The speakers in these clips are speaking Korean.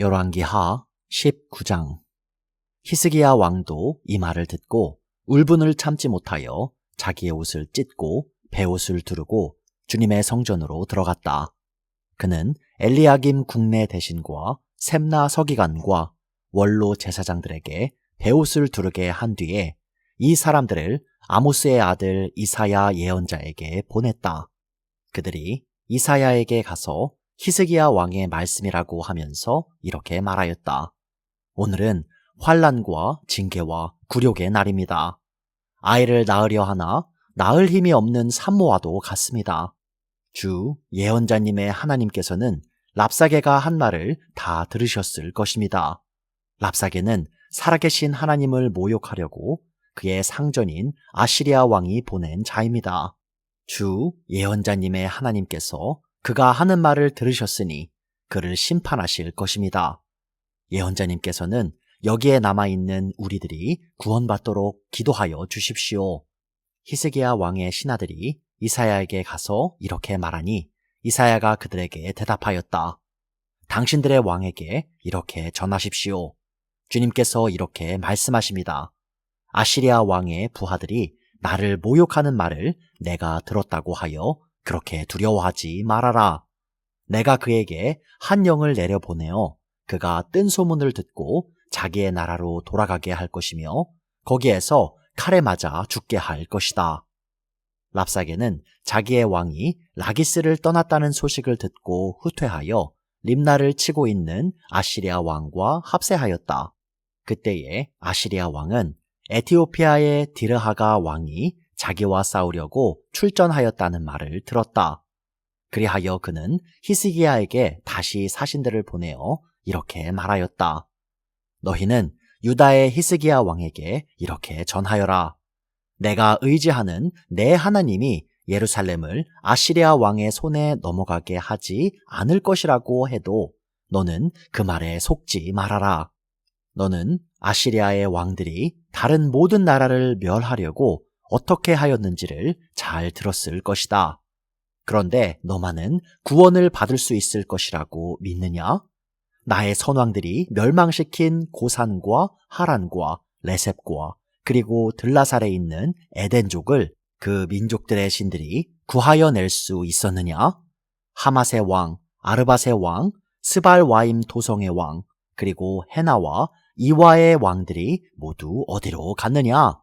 열왕기하 19장. 히스기야 왕도 이 말을 듣고 울분을 참지 못하여 자기의 옷을 찢고 베옷을 두르고 주님의 성전으로 들어갔다. 그는 엘리야김 국내 대신과 셈나 서기관과 원로 제사장들에게 베옷을 두르게 한 뒤에 이 사람들을 아모스의 아들 이사야 예언자에게 보냈다. 그들이 이사야에게 가서 히스기야 왕의 말씀이라고 하면서 이렇게 말하였다. 오늘은 환난과 징계와 굴욕의 날입니다. 아이를 낳으려 하나 낳을 힘이 없는 산모와도 같습니다. 주 예언자님의 하나님께서는 랍사게가 한 말을 다 들으셨을 것입니다. 랍사게는 살아계신 하나님을 모욕하려고 그의 상전인 아시리아 왕이 보낸 자입니다. 주 예언자님의 하나님께서 그가 하는 말을 들으셨으니 그를 심판하실 것입니다. 예언자님께서는 여기에 남아있는 우리들이 구원받도록 기도하여 주십시오. 히스기야 왕의 신하들이 이사야에게 가서 이렇게 말하니 이사야가 그들에게 대답하였다. 당신들의 왕에게 이렇게 전하십시오. 주님께서 이렇게 말씀하십니다. 아시리아 왕의 부하들이 나를 모욕하는 말을 내가 들었다고 하여 그렇게 두려워하지 말아라. 내가 그에게 한 영을 내려보내어 그가 뜬 소문을 듣고 자기의 나라로 돌아가게 할 것이며 거기에서 칼에 맞아 죽게 할 것이다. 랍사게는 자기의 왕이 라기스를 떠났다는 소식을 듣고 후퇴하여 림나를 치고 있는 아시리아 왕과 합세하였다. 그때에 아시리아 왕은 에티오피아의 디르하가 왕이 자기와 싸우려고 출전하였다는 말을 들었다. 그리하여 그는 히스기야에게 다시 사신들을 보내어 이렇게 말하였다. 너희는 유다의 히스기야 왕에게 이렇게 전하여라. 내가 의지하는 내 하나님이 예루살렘을 아시리아 왕의 손에 넘어가게 하지 않을 것이라고 해도 너는 그 말에 속지 말아라. 너는 아시리아의 왕들이 다른 모든 나라를 멸하려고 어떻게 하였는지를 잘 들었을 것이다. 그런데 너만은 구원을 받을 수 있을 것이라고 믿느냐? 나의 선왕들이 멸망시킨 고산과 하란과 레셉과 그리고 들라살에 있는 에덴족을 그 민족들의 신들이 구하여 낼 수 있었느냐? 하맛의 왕, 아르밧의 왕, 스발와임 도성의 왕, 그리고 헤나와 이와의 왕들이 모두 어디로 갔느냐?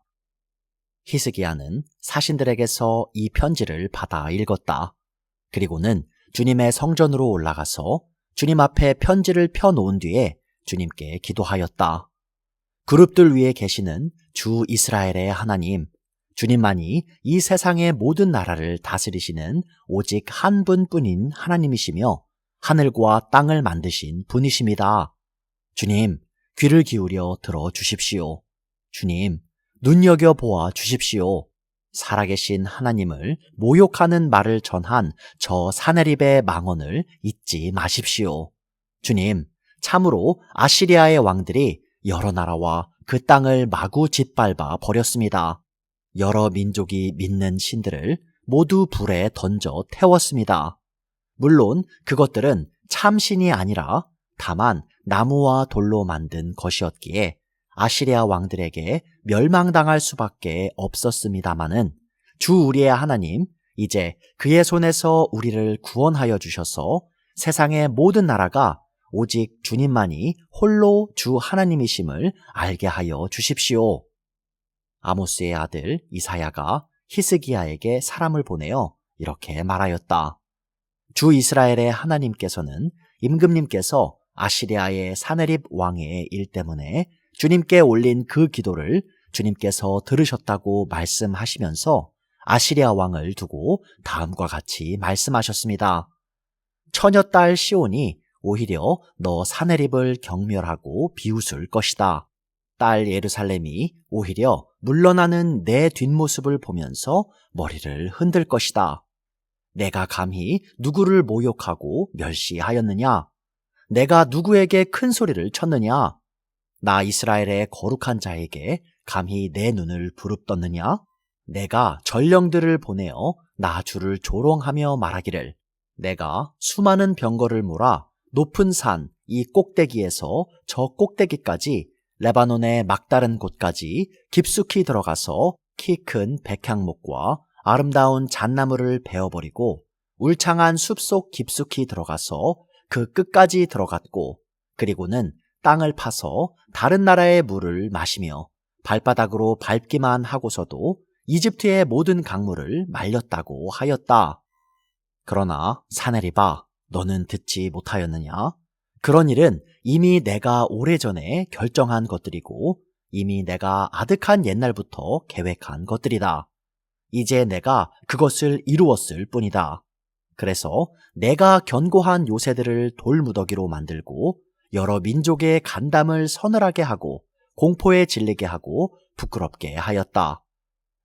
히스기야는 사신들에게서 이 편지를 받아 읽었다. 그리고는 주님의 성전으로 올라가서 주님 앞에 편지를 펴놓은 뒤에 주님께 기도하였다. 그룹들 위에 계시는 주 이스라엘의 하나님, 주님만이 이 세상의 모든 나라를 다스리시는 오직 한 분뿐인 하나님이시며 하늘과 땅을 만드신 분이십니다. 주님, 귀를 기울여 들어주십시오. 주님, 눈여겨보아 주십시오. 살아계신 하나님을 모욕하는 말을 전한 저 사네립의 망언을 잊지 마십시오. 주님, 참으로 아시리아의 왕들이 여러 나라와 그 땅을 마구 짓밟아 버렸습니다. 여러 민족이 믿는 신들을 모두 불에 던져 태웠습니다. 물론 그것들은 참신이 아니라 다만 나무와 돌로 만든 것이었기에 아시리아 왕들에게 멸망당할 수밖에 없었습니다마는 주 우리의 하나님, 이제 그의 손에서 우리를 구원하여 주셔서 세상의 모든 나라가 오직 주님만이 홀로 주 하나님이심을 알게 하여 주십시오. 아모스의 아들 이사야가 히스기야에게 사람을 보내어 이렇게 말하였다. 주 이스라엘의 하나님께서는 임금님께서 아시리아의 사네립 왕의 일 때문에 주님께 올린 그 기도를 주님께서 들으셨다고 말씀하시면서 아시리아 왕을 두고 다음과 같이 말씀하셨습니다. 처녀딸 시온이 오히려 너 사네립을 경멸하고 비웃을 것이다. 딸 예루살렘이 오히려 물러나는 내 뒷모습을 보면서 머리를 흔들 것이다. 내가 감히 누구를 모욕하고 멸시하였느냐? 내가 누구에게 큰 소리를 쳤느냐? 나 이스라엘의 거룩한 자에게 감히 내 눈을 부릅떴느냐? 내가 전령들을 보내어 나 주를 조롱하며 말하기를 내가 수많은 병거를 몰아 높은 산 이 꼭대기에서 저 꼭대기까지 레바논의 막다른 곳까지 깊숙이 들어가서 키 큰 백향목과 아름다운 잣나무를 베어버리고 울창한 숲속 깊숙이 들어가서 그 끝까지 들어갔고 그리고는 땅을 파서 다른 나라의 물을 마시며 발바닥으로 밟기만 하고서도 이집트의 모든 강물을 말렸다고 하였다. 그러나 사네리바, 너는 듣지 못하였느냐? 그런 일은 이미 내가 오래전에 결정한 것들이고 이미 내가 아득한 옛날부터 계획한 것들이다. 이제 내가 그것을 이루었을 뿐이다. 그래서 내가 견고한 요새들을 돌무더기로 만들고 여러 민족의 간담을 서늘하게 하고 공포에 질리게 하고 부끄럽게 하였다.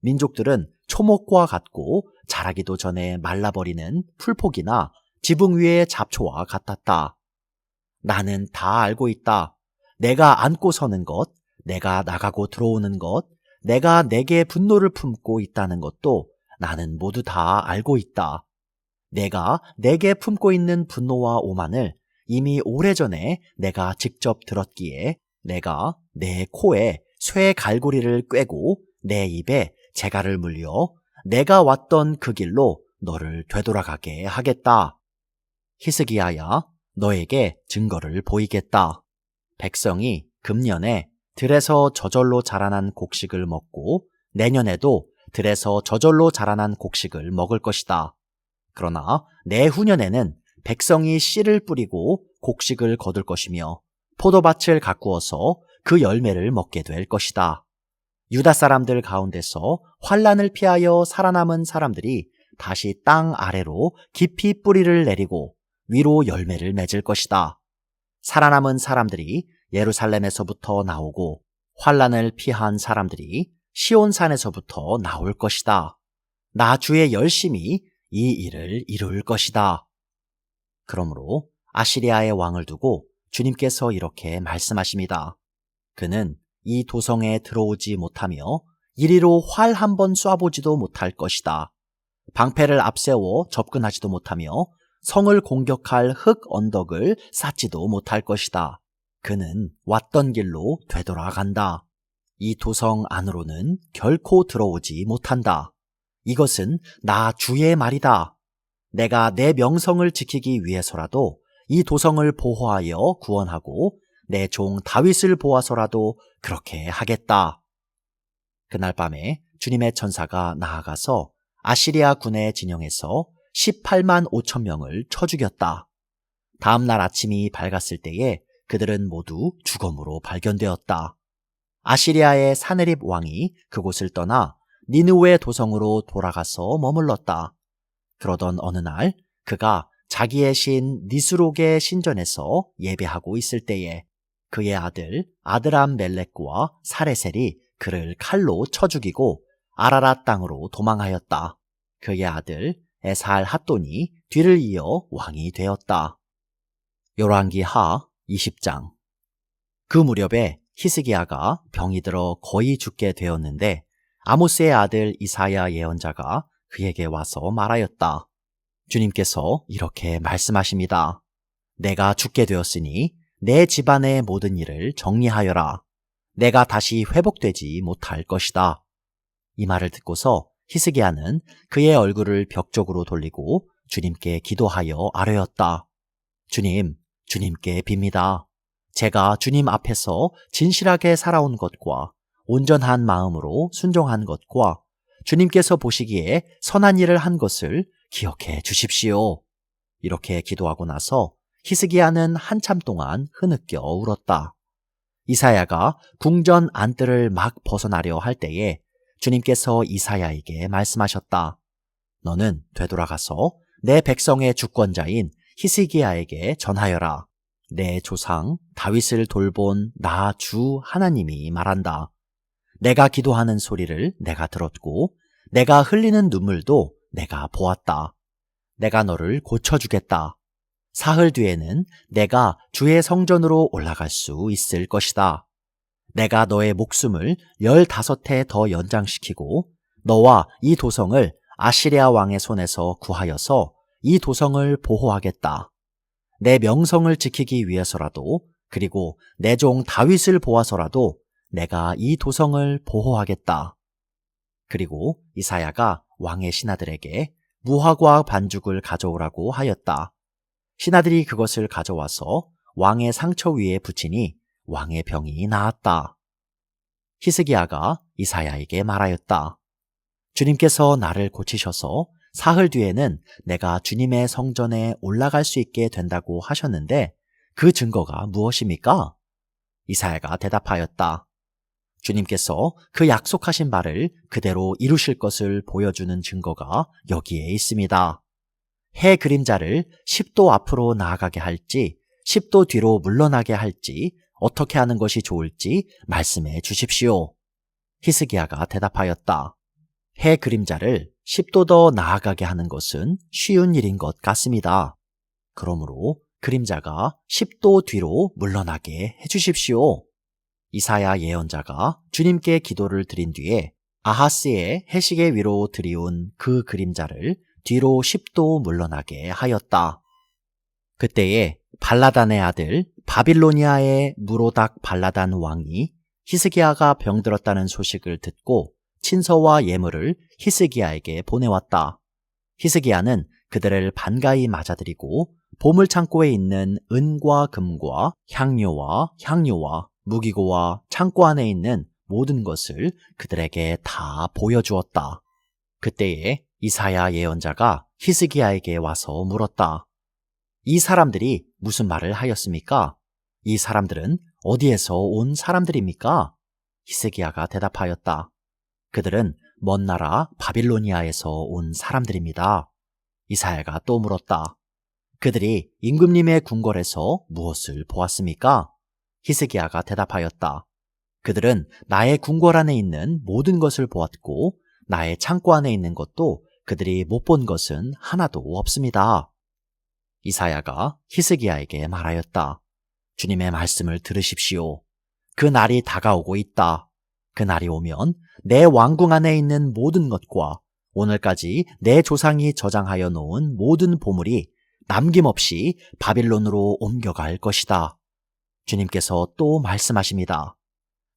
민족들은 초목과 같고 자라기도 전에 말라버리는 풀포기나 지붕 위의 잡초와 같았다. 나는 다 알고 있다. 내가 앉고 서는 것, 내가 나가고 들어오는 것, 내가 내게 분노를 품고 있다는 것도 나는 모두 다 알고 있다. 내가 내게 품고 있는 분노와 오만을 이미 오래전에 내가 직접 들었기에 내가 내 코에 쇠 갈고리를 꿰고 내 입에 재갈을 물려 내가 왔던 그 길로 너를 되돌아가게 하겠다. 히스기야야, 너에게 증거를 보이겠다. 백성이 금년에 들에서 저절로 자라난 곡식을 먹고 내년에도 들에서 저절로 자라난 곡식을 먹을 것이다. 그러나 내후년에는 백성이 씨를 뿌리고 곡식을 거둘 것이며 포도밭을 가꾸어서 그 열매를 먹게 될 것이다. 유다 사람들 가운데서 환난을 피하여 살아남은 사람들이 다시 땅 아래로 깊이 뿌리를 내리고 위로 열매를 맺을 것이다. 살아남은 사람들이 예루살렘에서부터 나오고 환난을 피한 사람들이 시온산에서부터 나올 것이다. 나 주의 열심히 이 일을 이룰 것이다. 그러므로 아시리아의 왕을 두고 주님께서 이렇게 말씀하십니다. 그는 이 도성에 들어오지 못하며 이리로 활 한 번 쏴보지도 못할 것이다. 방패를 앞세워 접근하지도 못하며 성을 공격할 흙 언덕을 쌓지도 못할 것이다. 그는 왔던 길로 되돌아간다. 이 도성 안으로는 결코 들어오지 못한다. 이것은 나 주의 말이다. 내가 내 명성을 지키기 위해서라도 이 도성을 보호하여 구원하고 내 종 다윗을 보아서라도 그렇게 하겠다. 그날 밤에 주님의 천사가 나아가서 아시리아 군의 진영에서 18만 5천 명을 쳐 죽였다. 다음 날 아침이 밝았을 때에 그들은 모두 죽음으로 발견되었다. 아시리아의 사네립 왕이 그곳을 떠나 니느웨 도성으로 돌아가서 머물렀다. 그러던 어느 날 그가 자기의 신 니스록의 신전에서 예배하고 있을 때에 그의 아들 아드람 멜렉과 사레셀이 그를 칼로 쳐 죽이고 아라랏 땅으로 도망하였다. 그의 아들 에살 핫돈이 뒤를 이어 왕이 되었다. 열왕기하 20장. 그 무렵에 히스기야가 병이 들어 거의 죽게 되었는데 아모스의 아들 이사야 예언자가 그에게 와서 말하였다. 주님께서 이렇게 말씀하십니다. 내가 죽게 되었으니 내 집안의 모든 일을 정리하여라. 내가 다시 회복되지 못할 것이다. 이 말을 듣고서 히스기야는 그의 얼굴을 벽 쪽으로 돌리고 주님께 기도하여 아뢰었다. 주님, 주님께 빕니다. 제가 주님 앞에서 진실하게 살아온 것과 온전한 마음으로 순종한 것과 주님께서 보시기에 선한 일을 한 것을 기억해 주십시오. 이렇게 기도하고 나서 히스기야는 한참 동안 흐느껴 울었다. 이사야가 궁전 안뜰을 막 벗어나려 할 때에 주님께서 이사야에게 말씀하셨다. 너는 되돌아가서 내 백성의 주권자인 히스기야에게 전하여라. 내 조상 다윗을 돌본 나 주 하나님이 말한다. 내가 기도하는 소리를 내가 들었고 내가 흘리는 눈물도 내가 보았다. 내가 너를 고쳐주겠다. 사흘 뒤에는 내가 주의 성전으로 올라갈 수 있을 것이다. 내가 너의 목숨을 15해 더 연장시키고 너와 이 도성을 아시리아 왕의 손에서 구하여서 이 도성을 보호하겠다. 내 명성을 지키기 위해서라도 그리고 내 종 다윗을 보아서라도 내가 이 도성을 보호하겠다. 그리고 이사야가 왕의 신하들에게 무화과 반죽을 가져오라고 하였다. 신하들이 그것을 가져와서 왕의 상처 위에 붙이니 왕의 병이 나았다. 히스기야가 이사야에게 말하였다. 주님께서 나를 고치셔서 사흘 뒤에는 내가 주님의 성전에 올라갈 수 있게 된다고 하셨는데 그 증거가 무엇입니까? 이사야가 대답하였다. 주님께서 그 약속하신 바를 그대로 이루실 것을 보여주는 증거가 여기에 있습니다. 해 그림자를 10도 앞으로 나아가게 할지 10도 뒤로 물러나게 할지 어떻게 하는 것이 좋을지 말씀해 주십시오. 히스기야가 대답하였다. 해 그림자를 10도 더 나아가게 하는 것은 쉬운 일인 것 같습니다. 그러므로 그림자가 10도 뒤로 물러나게 해주십시오. 이사야 예언자가 주님께 기도를 드린 뒤에 아하스의 해시계 위로 들이온 그 그림자를 뒤로 10도 물러나게 하였다. 그때에 발라단의 아들 바빌로니아의 무로닥 발라단 왕이 히스기야가 병들었다는 소식을 듣고 친서와 예물을 히스기야에게 보내왔다. 히스기야는 그들을 반가이 맞아들이고 보물창고에 있는 은과 금과 향료와 무기고와 창고 안에 있는 모든 것을 그들에게 다 보여주었다. 그때에 이사야 예언자가 히스기야에게 와서 물었다. 이 사람들이 무슨 말을 하였습니까? 이 사람들은 어디에서 온 사람들입니까? 히스기야가 대답하였다. 그들은 먼 나라 바빌로니아에서 온 사람들입니다. 이사야가 또 물었다. 그들이 임금님의 궁궐에서 무엇을 보았습니까? 히스기야가 대답하였다. 그들은 나의 궁궐 안에 있는 모든 것을 보았고 나의 창고 안에 있는 것도 그들이 못 본 것은 하나도 없습니다. 이사야가 히스기야에게 말하였다. 주님의 말씀을 들으십시오. 그 날이 다가오고 있다. 그 날이 오면 내 왕궁 안에 있는 모든 것과 오늘까지 내 조상이 저장하여 놓은 모든 보물이 남김없이 바빌론으로 옮겨갈 것이다. 주님께서 또 말씀하십니다.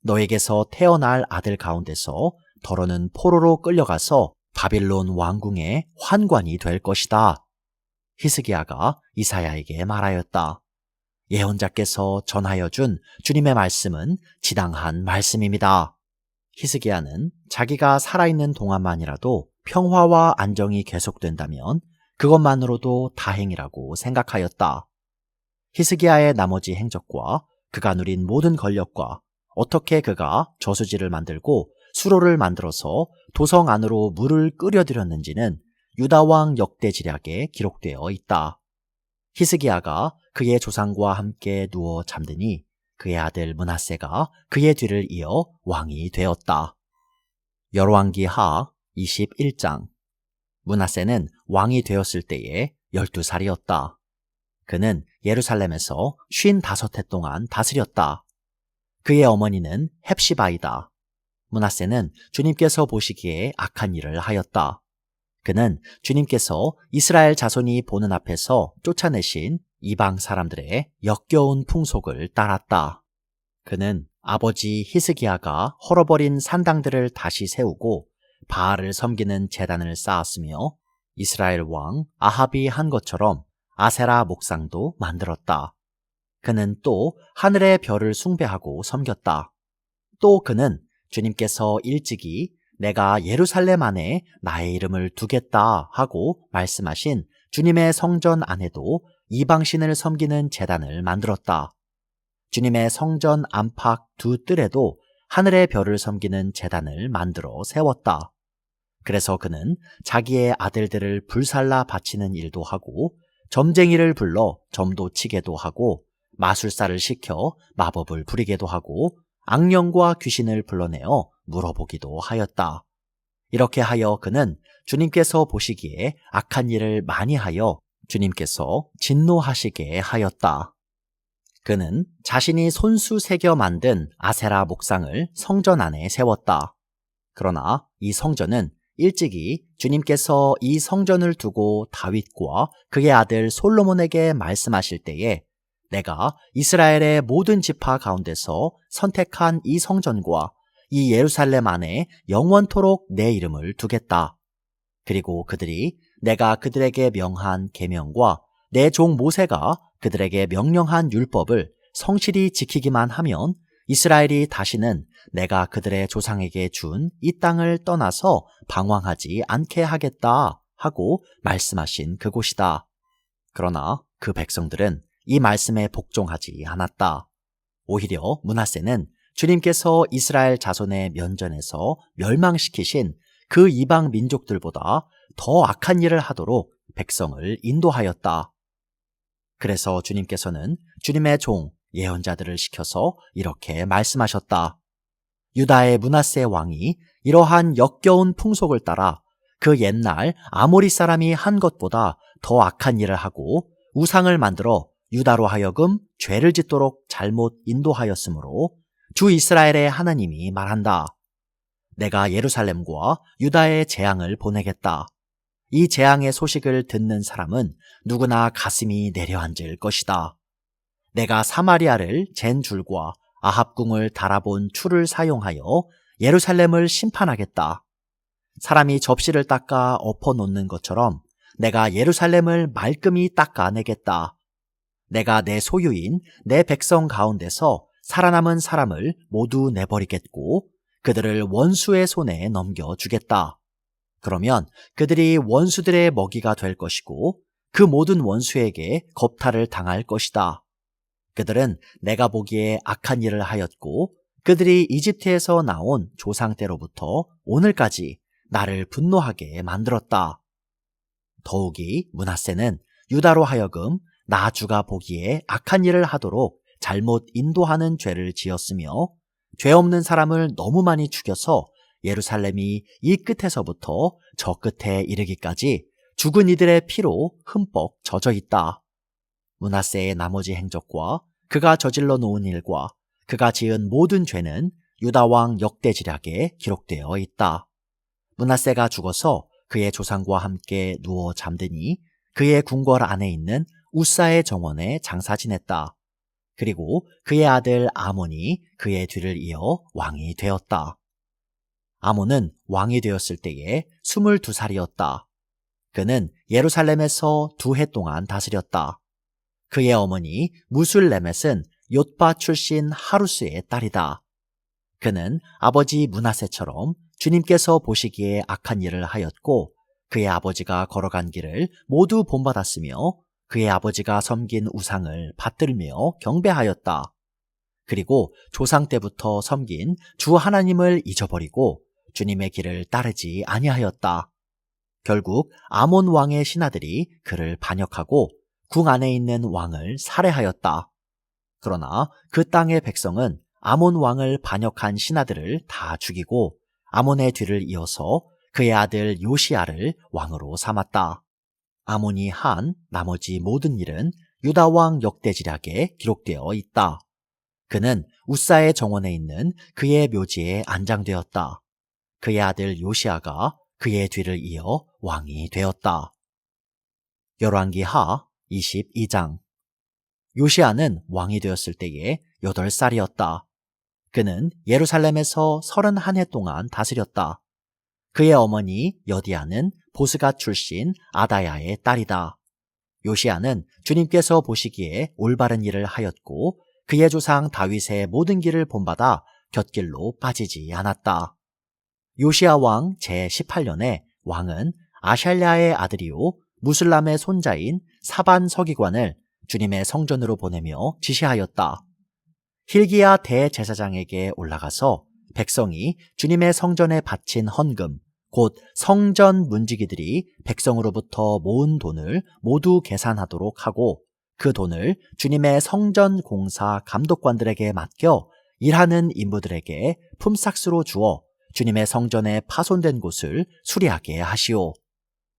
너에게서 태어날 아들 가운데서 더러는 포로로 끌려가서 바빌론 왕궁의 환관이 될 것이다. 히스기야가 이사야에게 말하였다. 예언자께서 전하여 준 주님의 말씀은 지당한 말씀입니다. 히스기야는 자기가 살아있는 동안만이라도 평화와 안정이 계속된다면 그것만으로도 다행이라고 생각하였다. 히스기야의 나머지 행적과 그가 누린 모든 권력과 어떻게 그가 저수지를 만들고 수로를 만들어서 도성 안으로 물을 끓여들였는지는 유다왕 역대지략에 기록되어 있다. 히스기야가 그의 조상과 함께 누워 잠드니 그의 아들 므낫세가 그의 뒤를 이어 왕이 되었다. 열왕기 하 21장. 므낫세는 왕이 되었을 때에 12살이었다. 그는 예루살렘에서 55해 동안 다스렸다. 그의 어머니는 헵시바이다. 므낫세는 주님께서 보시기에 악한 일을 하였다. 그는 주님께서 이스라엘 자손이 보는 앞에서 쫓아내신 이방 사람들의 역겨운 풍속을 따랐다. 그는 아버지 히스기야가 헐어버린 산당들을 다시 세우고 바알을 섬기는 제단을 쌓았으며 이스라엘 왕 아합이 한 것처럼 아세라 목상도 만들었다. 그는 또 하늘의 별을 숭배하고 섬겼다. 또 그는 주님께서 일찍이 내가 예루살렘 안에 나의 이름을 두겠다 하고 말씀하신 주님의 성전 안에도 이방신을 섬기는 제단을 만들었다. 주님의 성전 안팎 두 뜰에도 하늘의 별을 섬기는 제단을 만들어 세웠다. 그래서 그는 자기의 아들들을 불살라 바치는 일도 하고 점쟁이를 불러 점도 치게도 하고 마술사를 시켜 마법을 부리게도 하고 악령과 귀신을 불러내어 물어보기도 하였다. 이렇게 하여 그는 주님께서 보시기에 악한 일을 많이 하여 주님께서 진노하시게 하였다. 그는 자신이 손수 새겨 만든 아세라 목상을 성전 안에 세웠다. 그러나 이 성전은 일찍이 주님께서 이 성전을 두고 다윗과 그의 아들 솔로몬에게 말씀하실 때에 내가 이스라엘의 모든 지파 가운데서 선택한 이 성전과 이 예루살렘 안에 영원토록 내 이름을 두겠다. 그리고 그들이 내가 그들에게 명한 계명과 내 종 모세가 그들에게 명령한 율법을 성실히 지키기만 하면 이스라엘이 다시는 내가 그들의 조상에게 준 이 땅을 떠나서 방황하지 않게 하겠다 하고 말씀하신 그곳이다. 그러나 그 백성들은 이 말씀에 복종하지 않았다. 오히려 므낫세는 주님께서 이스라엘 자손의 면전에서 멸망시키신 그 이방 민족들보다 더 악한 일을 하도록 백성을 인도하였다. 그래서 주님께서는 주님의 종 예언자들을 시켜서 이렇게 말씀하셨다. 유다의 므낫세 왕이 이러한 역겨운 풍속을 따라 그 옛날 아모리 사람이 한 것보다 더 악한 일을 하고 우상을 만들어 유다로 하여금 죄를 짓도록 잘못 인도하였으므로 주 이스라엘의 하나님이 말한다. 내가 예루살렘과 유다에 재앙을 보내겠다. 이 재앙의 소식을 듣는 사람은 누구나 가슴이 내려앉을 것이다. 내가 사마리아를 잰 줄과 아합궁을 달아본 추를 사용하여 예루살렘을 심판하겠다. 사람이 접시를 닦아 엎어놓는 것처럼 내가 예루살렘을 말끔히 닦아내겠다. 내가 내 소유인 내 백성 가운데서 살아남은 사람을 모두 내버리겠고 그들을 원수의 손에 넘겨주겠다. 그러면 그들이 원수들의 먹이가 될 것이고 그 모든 원수에게 겁탈을 당할 것이다. 그들은 내가 보기에 악한 일을 하였고 그들이 이집트에서 나온 조상 때로부터 오늘까지 나를 분노하게 만들었다. 더욱이 므낫세는 유다로 하여금 나 주가 보기에 악한 일을 하도록 잘못 인도하는 죄를 지었으며 죄 없는 사람을 너무 많이 죽여서 예루살렘이 이 끝에서부터 저 끝에 이르기까지 죽은 이들의 피로 흠뻑 젖어 있다. 므낫세의 나머지 행적과 그가 저질러 놓은 일과 그가 지은 모든 죄는 유다 왕 역대지략에 기록되어 있다. 므낫세가 죽어서 그의 조상과 함께 누워 잠드니 그의 궁궐 안에 있는 우사의 정원에 장사 지냈다. 그리고 그의 아들 아몬이 그의 뒤를 이어 왕이 되었다. 아몬은 왕이 되었을 때에 22살이었다. 그는 예루살렘에서 2해 동안 다스렸다. 그의 어머니 무술레멧은 옅바 출신 하루스의 딸이다. 그는 아버지 므낫세처럼 주님께서 보시기에 악한 일을 하였고 그의 아버지가 걸어간 길을 모두 본받았으며 그의 아버지가 섬긴 우상을 받들며 경배하였다. 그리고 조상 때부터 섬긴 주 하나님을 잊어버리고 주님의 길을 따르지 아니하였다. 결국 아몬 왕의 신하들이 그를 반역하고 궁 안에 있는 왕을 살해하였다. 그러나 그 땅의 백성은 아몬 왕을 반역한 신하들을 다 죽이고 아몬의 뒤를 이어서 그의 아들 요시야를 왕으로 삼았다. 아몬이 한 나머지 모든 일은 유다 왕 역대지략에 기록되어 있다. 그는 우사의 정원에 있는 그의 묘지에 안장되었다. 그의 아들 요시야가 그의 뒤를 이어 왕이 되었다. 열왕기하 22장. 요시야는 왕이 되었을 때에 8살이었다. 그는 예루살렘에서 31해 동안 다스렸다. 그의 어머니 여디야는 보스가 출신 아다야의 딸이다. 요시야는 주님께서 보시기에 올바른 일을 하였고 그의 조상 다윗의 모든 길을 본받아 곁길로 빠지지 않았다. 요시야 왕 제18년에 왕은 아샬랴의 아들이요 무슬람의 손자인 사반 서기관을 주님의 성전으로 보내며 지시하였다. 힐기야 대제사장에게 올라가서 백성이 주님의 성전에 바친 헌금, 곧 성전 문지기들이 백성으로부터 모은 돈을 모두 계산하도록 하고 그 돈을 주님의 성전 공사 감독관들에게 맡겨 일하는 인부들에게 품삯으로 주어 주님의 성전에 파손된 곳을 수리하게 하시오.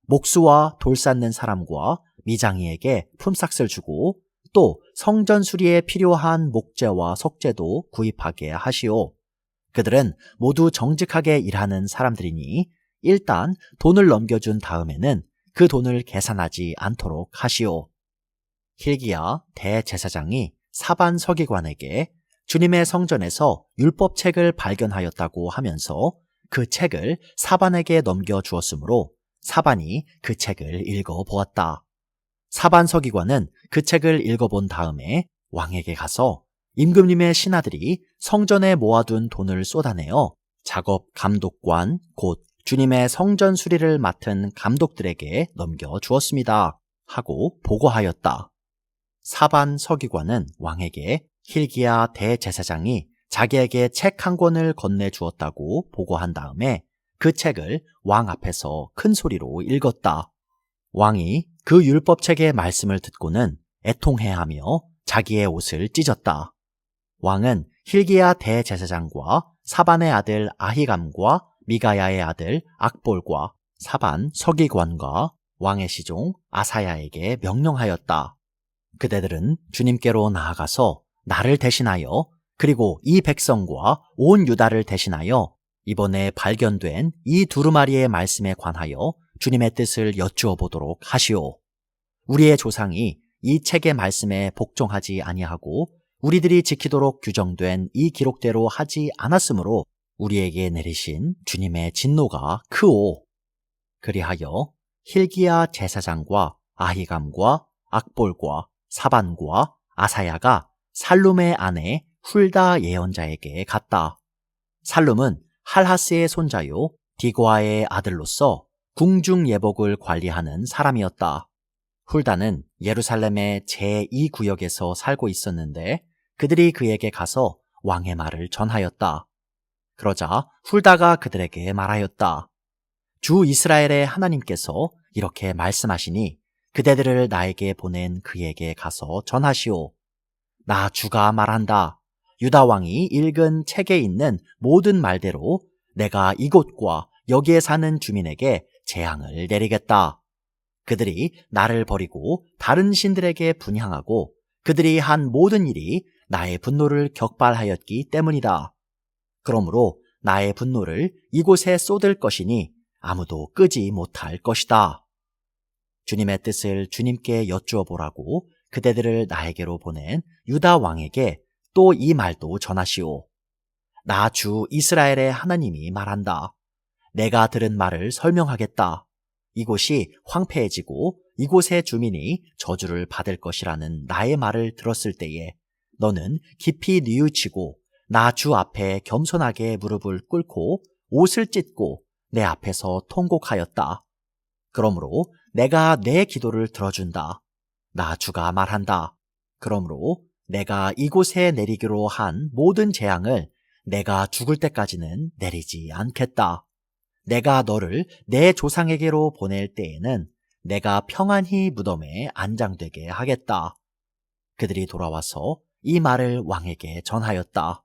목수와 돌 쌓는 사람과 미장이에게 품삯을 주고 또 성전 수리에 필요한 목재와 석재도 구입하게 하시오. 그들은 모두 정직하게 일하는 사람들이니 일단 돈을 넘겨준 다음에는 그 돈을 계산하지 않도록 하시오. hil기야 대제사장이 사반 서기관에게 주님의 성전에서 율법책을 발견하였다고 하면서 그 책을 사반에게 넘겨주었으므로 사반이 그 책을 읽어보았다. 사반 서기관은 그 책을 읽어본 다음에 왕에게 가서 임금님의 신하들이 성전에 모아둔 돈을 쏟아내어 작업 감독관, 곧 주님의 성전 수리를 맡은 감독들에게 넘겨주었습니다 하고 보고하였다. 사반 서기관은 왕에게 hil기야 대제사장이 자기에게 책 한 권을 건네주었다고 보고한 다음에 그 책을 왕 앞에서 큰 소리로 읽었다. 왕이 그 율법책의 말씀을 듣고는 애통해하며 자기의 옷을 찢었다. 왕은 hil기야 대제사장과 사반의 아들 아히감과 미가야의 아들 악볼과 사반 서기관과 왕의 시종 아사야에게 명령하였다. 그대들은 주님께로 나아가서 나를 대신하여 그리고 이 백성과 온 유다를 대신하여 이번에 발견된 이 두루마리의 말씀에 관하여 주님의 뜻을 여쭈어 보도록 하시오. 우리의 조상이 이 책의 말씀에 복종하지 아니하고 우리들이 지키도록 규정된 이 기록대로 하지 않았으므로 우리에게 내리신 주님의 진노가 크오. 그리하여 hil기야 제사장과 아히감과 악볼과 사반과 아사야가 살룸의 아내 훌다 예언자에게 갔다. 살룸은 할하스의 손자요 디고아의 아들로서 궁중 예복을 관리하는 사람이었다. 훌다는 예루살렘의 제2구역에서 살고 있었는데 그들이 그에게 가서 왕의 말을 전하였다. 그러자 훌다가 그들에게 말하였다. 주 이스라엘의 하나님께서 이렇게 말씀하시니 그대들을 나에게 보낸 그에게 가서 전하시오. 나 주가 말한다. 유다 왕이 읽은 책에 있는 모든 말대로 내가 이곳과 여기에 사는 주민에게 재앙을 내리겠다. 그들이 나를 버리고 다른 신들에게 분향하고 그들이 한 모든 일이 나의 분노를 격발하였기 때문이다. 그러므로 나의 분노를 이곳에 쏟을 것이니 아무도 끄지 못할 것이다. 주님의 뜻을 주님께 여쭈어 보라고 그대들을 나에게로 보낸 유다 왕에게 또 이 말도 전하시오. 나 주 이스라엘의 하나님이 말한다. 내가 들은 말을 설명하겠다. 이곳이 황폐해지고 이곳의 주민이 저주를 받을 것이라는 나의 말을 들었을 때에 너는 깊이 뉘우치고 나 주 앞에 겸손하게 무릎을 꿇고 옷을 찢고 내 앞에서 통곡하였다. 그러므로 내가 내 기도를 들어준다. 나 주가 말한다. 그러므로 내가 이곳에 내리기로 한 모든 재앙을 내가 죽을 때까지는 내리지 않겠다. 내가 너를 내 조상에게로 보낼 때에는 내가 평안히 무덤에 안장되게 하겠다. 그들이 돌아와서 이 말을 왕에게 전하였다.